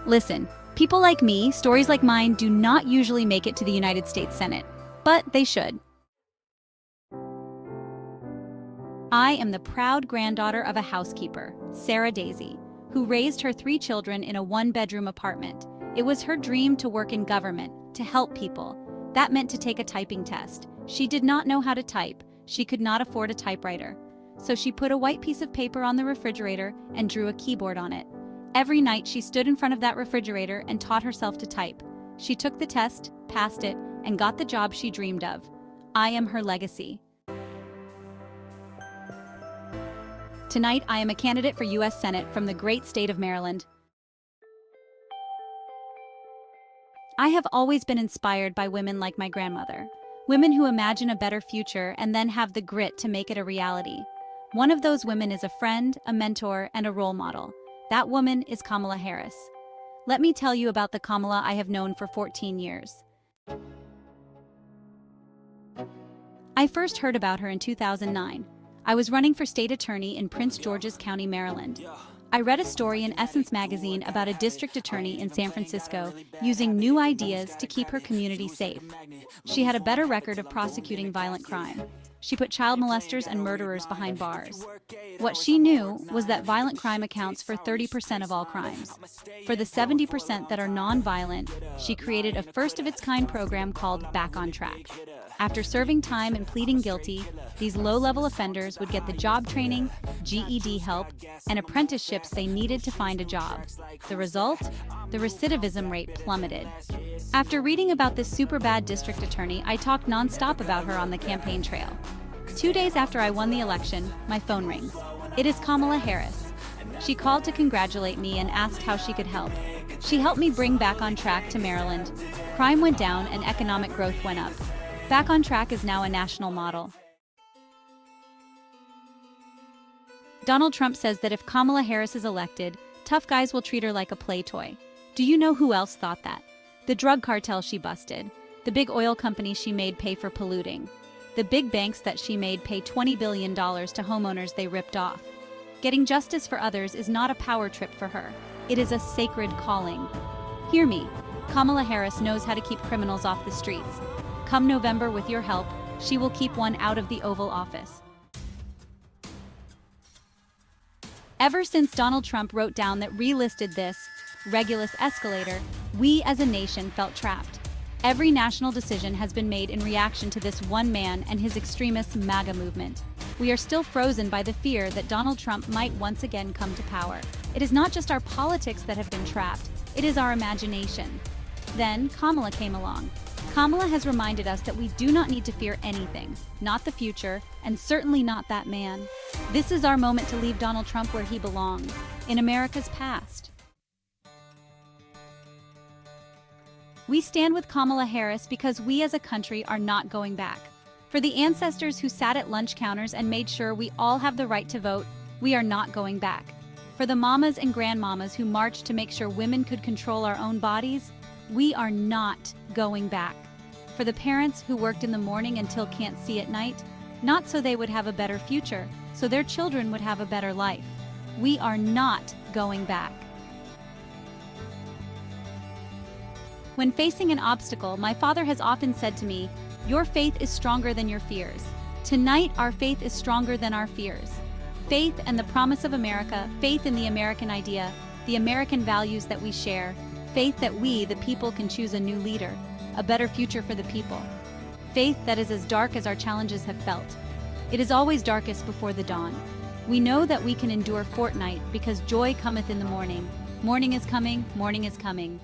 Listen, people like me, stories like mine, do not usually make it to the United States Senate, but they should. I am the proud granddaughter of a housekeeper, Sarah Daisy, who raised her 3 children in a 1-bedroom apartment. It was her dream to work in government, to help people. That meant to take a typing test. She did not know how to type. She could not afford a typewriter. So she put a white piece of paper on the refrigerator and drew a keyboard on it. Every night she stood in front of that refrigerator and taught herself to type. She took the test, passed it, and got the job she dreamed of. I am her legacy. Tonight, I am a candidate for U.S. Senate from the great state of Maryland. I have always been inspired by women like my grandmother. Women who imagine a better future and then have the grit to make it a reality. One of those women is a friend, a mentor, and a role model. That woman is Kamala Harris. Let me tell you about the Kamala I have known for 14 years. I first heard about her in 2009. I was running for state attorney in Prince George's County, Maryland. I read a story in Essence magazine about a district attorney in San Francisco using new ideas to keep her community safe. She had a better record of prosecuting violent crime. She put child molesters and murderers behind bars. What she knew was that violent crime accounts for 30% of all crimes. For the 70% that are non-violent, she created a first-of-its-kind program called Back on Track. After serving time and pleading guilty, these low-level offenders would get the job training, GED help, and apprenticeships they needed to find a job. The result? The recidivism rate plummeted. After reading about this super bad district attorney, I talked nonstop about her on the campaign trail. 2 days after I won the election, my phone rings. It is Kamala Harris. She called to congratulate me and asked how she could help. She helped me bring Back on Track to Maryland. Crime went down and economic growth went up. Back on Track is now a national model. Donald Trump says that if Kamala Harris is elected, tough guys will treat her like a play toy. Do you know who else thought that? The drug cartel she busted. The big oil companies she made pay for polluting. The big banks that she made pay $20 billion to homeowners they ripped off. Getting justice for others is not a power trip for her. It is a sacred calling. Hear me. Kamala Harris knows how to keep criminals off the streets. Come November, with your help, she will keep one out of the Oval Office. Ever since Donald Trump wrote down that relisted this Regulus escalator, we as a nation felt trapped. Every national decision has been made in reaction to this one man and his extremist MAGA movement. We are still frozen by the fear that Donald Trump might once again come to power. It is not just our politics that have been trapped, it is our imagination. Then Kamala came along. Kamala has reminded us that we do not need to fear anything, not the future, and certainly not that man. This is our moment to leave Donald Trump where he belongs, in America's past. We stand with Kamala Harris because we as a country are not going back. For the ancestors who sat at lunch counters and made sure we all have the right to vote, we are not going back. For the mamas and grandmamas who marched to make sure women could control our own bodies, we are not going back. For the parents who worked in the morning until can't see at night, not so they would have a better future, so their children would have a better life. We are not going back. When facing an obstacle, my father has often said to me, "Your faith is stronger than your fears." Tonight, our faith is stronger than our fears. Faith and the promise of America, faith in the American idea, the American values that we share, faith that we, the people, can choose a new leader, a better future for the people. Faith that is as dark as our challenges have felt. It is always darkest before the dawn. We know that we can endure fortnight because joy cometh in the morning. Morning is coming, morning is coming.